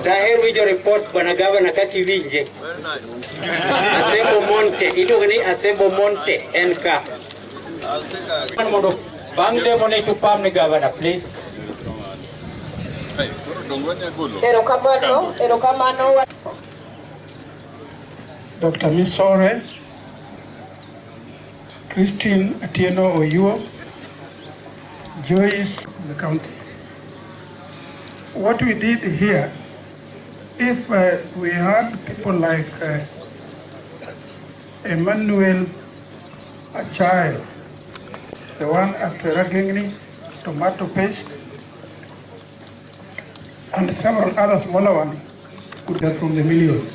Tahir with your report, Banagavana Kakivinje. Asebo Monte, Ilugani Asebo Monte, Enka. Bang demone to Pamni Governor, please. Erokamano. Dr. Misore, Christine Atieno Oyuo, Joyce, the county. What we did here, if we had people like Emmanuel Achai, the one at Ragengni, tomato paste, and several other smaller ones could get from the millions.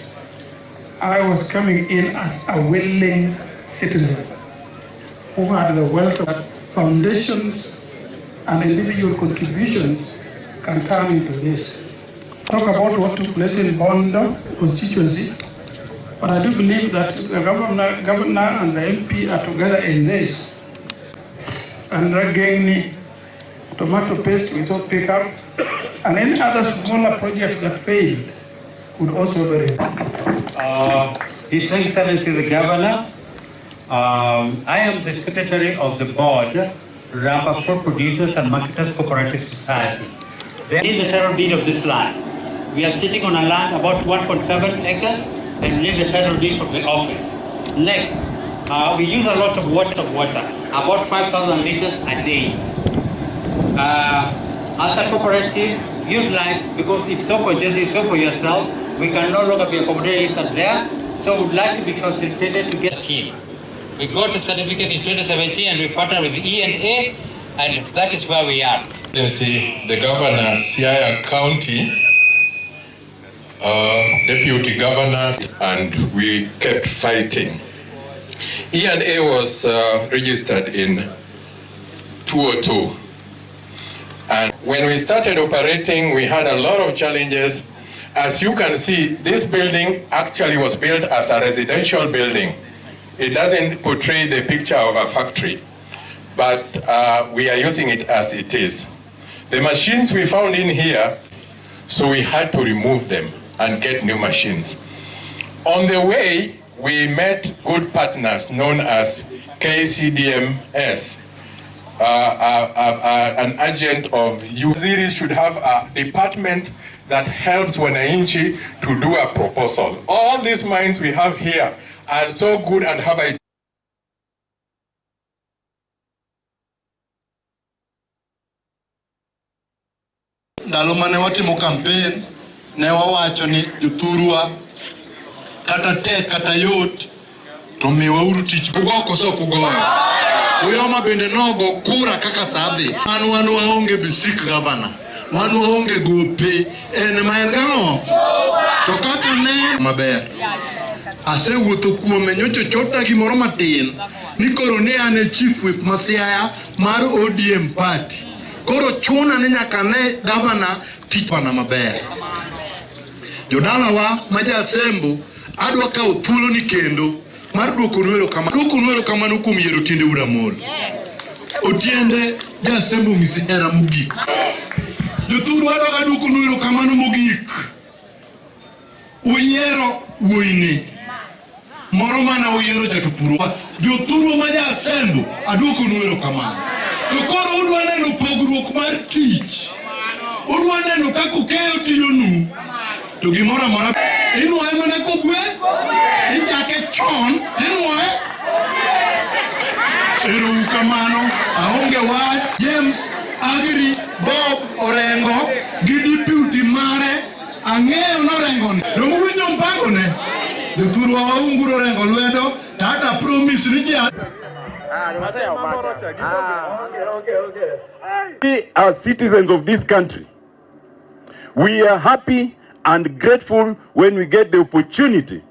I was coming in as a willing citizen who had the wealth of foundations and individual contributions can turn into this. Talk about what took place in Bondo constituency, but I do believe that the governor and the MP are together in this. And Ragengni, tomato paste without pickup, and any other smaller projects that failed could also be. His Excellency the Governor, I am the Secretary of the Board, Rubber for Producers and Marketers Cooperative Society. There is the title deed of this land. We are sitting on a land about 1.7 acres and need the title deed of the office. Next, we use a lot of water, about 5,000 liters a day. As a cooperative, use life because it's so congested, it's so for yourself. We can no longer be accommodated there, so we'd like to be facilitated to get a team. We got a certificate in 2017 and we partnered with E&A, and that is where we are. You see, the governor, Siaya County, deputy governors, and we kept fighting. E&A was registered in 2002. And when we started operating, we had a lot of challenges. As you can see, this building actually was built as a residential building. It doesn't portray the picture of a factory, but we are using it as it is. The machines we found in here, so we had to remove them and get new machines. On the way, we met good partners known as KCDMS, an agent of Waziri should have a department that helps wananchi to do a proposal. All these mines we have here are so good and have a ndalo mane watimo campaign ne wawacho ni jothurwa kata tek kata yot to miwauru tich bugoko so kugoyo uyoma bende nogo kura kaka sadhi wan waonge bisik gavana wan waonge gope en maen gano to kaka ne maber asewuotho kuome nyocho chota gimoro matin ni koro ne ane chief whip Masiaya mar ODM party koro chuna ni nyaka ne gavana tich pana maber jodala wa maja sembo adwa kawo thuolo ni kendo mar duoko nwero kamano kuom yiero tiende ura mol otiende ja sembo misihera mogik jothuru adwa duoko nwero kamano mogik uyiero wuoyini moro mana uyiero jatupuru jothuru maja sembo aduoko nwero kamano to koro udwa neno pogruok mar tich udwa neno kaka ukeyo tijonu to gimoro amora inuoye mana kogwe ichake chon tinuoye ero kamano aonge wach James Agri Bob Orengo gi deputy mare ang'eyo norengo ne dongo winjo mpango ne jothuru waunguro rengo lwedo tata promise ni ja We are citizens of this country. We are happy and grateful when we get the opportunity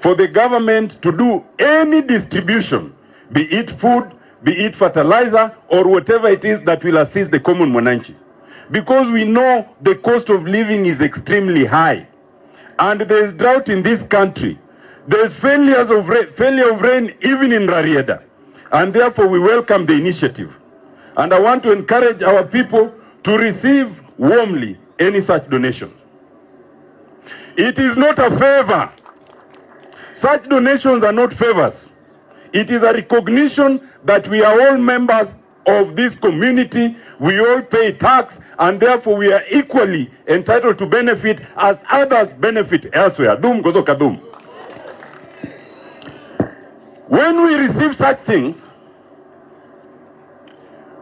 for the government to do any distribution, be it food, be it fertilizer, or whatever it is that will assist the common mwananchi. Because we know the cost of living is extremely high, and there is drought in this country. There is failure of rain even in Rarieda, and therefore we welcome the initiative. And I want to encourage our people to receive warmly any such donation. It is not a favor. Such donations are not favors. It is a recognition that we are all members of this community, we all pay tax, and therefore we are equally entitled to benefit as others benefit elsewhere. Dum gozoka dum. When we receive such things,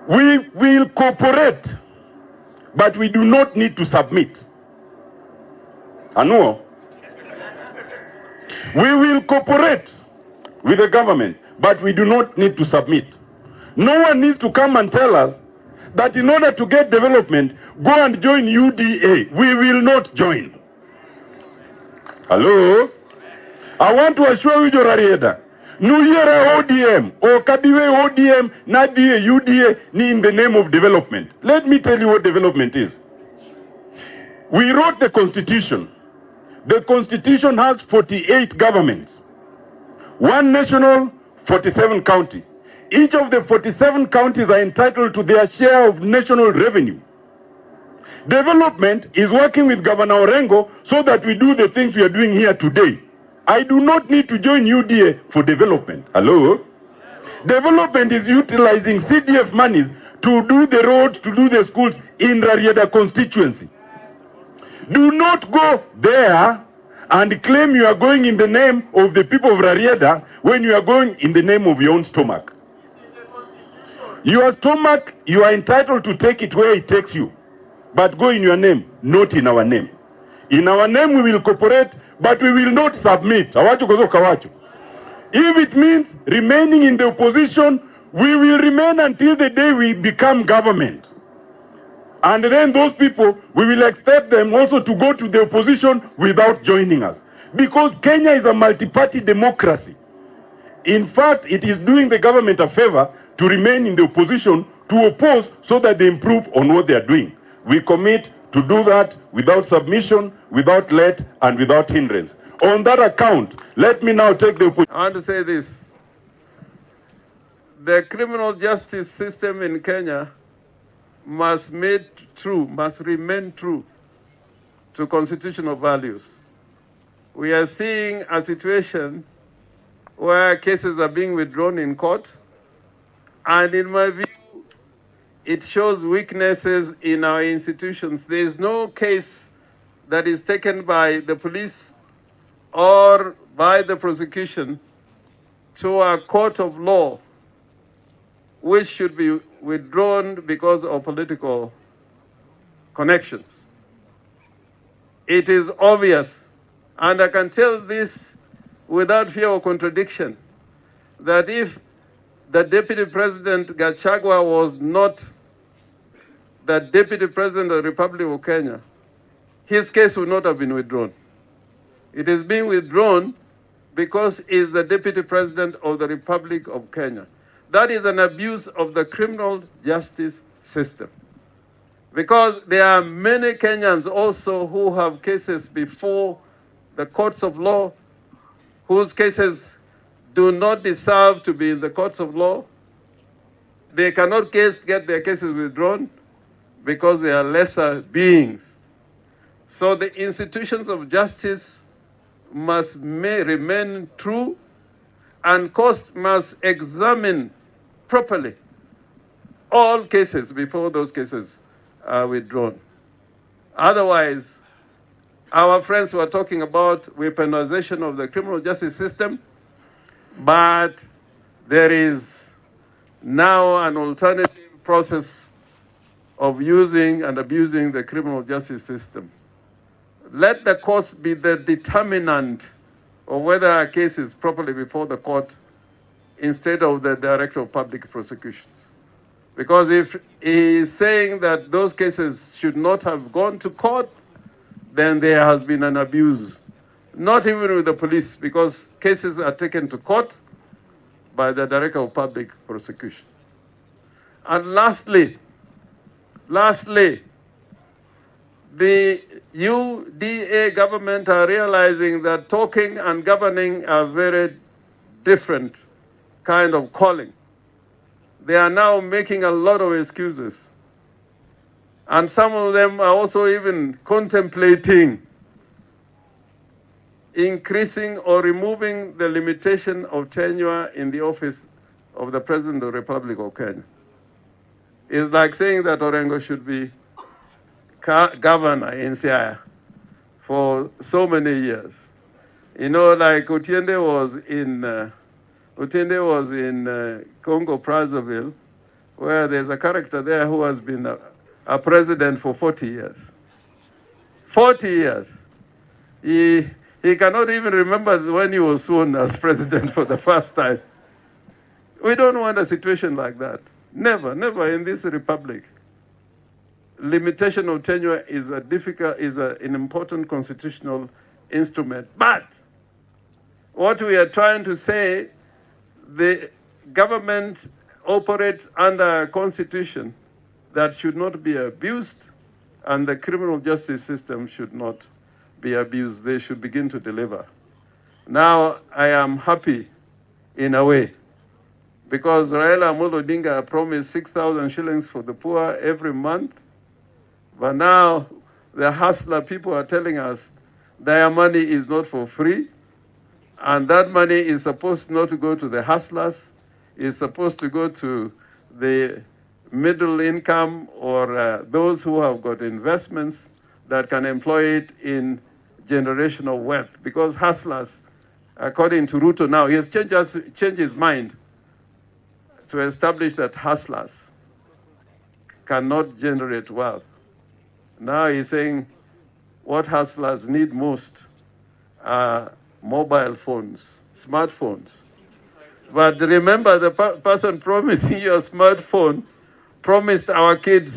we will cooperate, but we do not need to submit. Anuo? We will cooperate with the government, but we do not need to submit. No one needs to come and tell us that in order to get development, go and join UDA. We will not join. Hello? I want to assure you, Jorarieda, Nuyera ODM or Kadiwe ODM, Nadie UDA, ni in the name of development. Let me tell you what development is. We wrote the Constitution. The Constitution has 48 governments. One national, 47 county. Each of the 47 counties are entitled to their share of national revenue. Development is working with Governor Orengo so that we do the things we are doing here today. I do not need to join UDA for development. Hello? Development is utilizing CDF monies to do the roads, to do the schools in Rarieda constituency. Do not go there and claim you are going in the name of the people of Rarieda when you are going in the name of your own stomach. Your stomach, you are entitled to take it where it takes you. But go in your name, not in our name. In our name we will cooperate, but we will not submit. If it means remaining in the opposition, we will remain until the day we become government. And then those people, we will expect them also to go to the opposition without joining us. Because Kenya is a multi-party democracy. In fact, it is doing the government a favor to remain in the opposition, to oppose so that they improve on what they are doing. We commit to do that without submission, without let, and without hindrance. On that account, let me now take the opportunity. I want to say this. The criminal justice system in Kenya must remain true to constitutional values. We are seeing a situation where cases are being withdrawn in court, and in my view, it shows weaknesses in our institutions. There is no case that is taken by the police or by the prosecution to a court of law which should be withdrawn because of political connections. It is obvious, and I can tell this without fear of contradiction, that if the Deputy President Gachagua was not the Deputy President of the Republic of Kenya, his case would not have been withdrawn. It is being withdrawn because he is the Deputy President of the Republic of Kenya. That is an abuse of the criminal justice system. Because there are many Kenyans also who have cases before the courts of law, whose cases do not deserve to be in the courts of law. They cannot get their cases withdrawn because they are lesser beings. So the institutions of justice must remain true, and courts must examine properly all cases before those cases are withdrawn. Otherwise, our friends were talking about weaponization of the criminal justice system, but there is now an alternative process of using and abusing the criminal justice system. Let the courts be the determinant of whether a case is properly before the court instead of the Director of Public Prosecutions. Because if he is saying that those cases should not have gone to court, then there has been an abuse. Not even with the police, because cases are taken to court by the Director of Public Prosecution. And lastly, the UDA government are realizing that talking and governing are very different kind of calling. They are now making a lot of excuses. And some of them are also even contemplating increasing or removing the limitation of tenure in the office of the President of the Republic of Kenya. It's like saying that Orengo should be governor in Siaya for so many years. You know, like Utiende was in Congo Brazzaville, where there's a character there who has been a president for 40 years. 40 years. He cannot even remember when he was sworn as president for the first time. We don't want a situation like that. Never, never in this republic. Limitation of tenure is an important constitutional instrument. But what we are trying to say, the government operates under a constitution that should not be abused, and the criminal justice system should not be abused. They should begin to deliver. Now, I am happy in a way, because Raila Odinga promised 6,000 shillings for the poor every month, but now the hustler people are telling us their money is not for free, and that money is supposed not to go to the hustlers, it's supposed to go to the middle income or those who have got investments that can employ it in generational wealth. Because hustlers, according to Ruto now, he has changed his mind to establish that hustlers cannot generate wealth. Now he's saying what hustlers need most are mobile phones, smartphones. But remember, the person promising you a smartphone promised our kids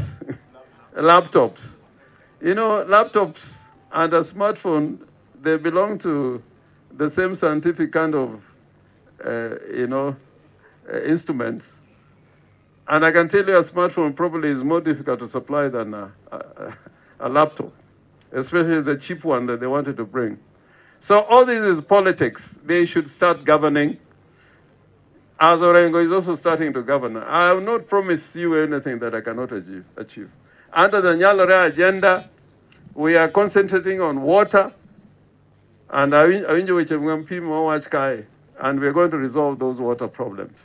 laptops. You know, laptops and a smartphone, they belong to the same scientific kind of, instruments. And I can tell you a smartphone probably is more difficult to supply than a laptop, especially the cheap one that they wanted to bring. So all this is politics. They should start governing. As Orengo is also starting to govern. I have not promised you anything that I cannot achieve. Under the Nyalore agenda, we are concentrating on water, and we are going to resolve those water problems.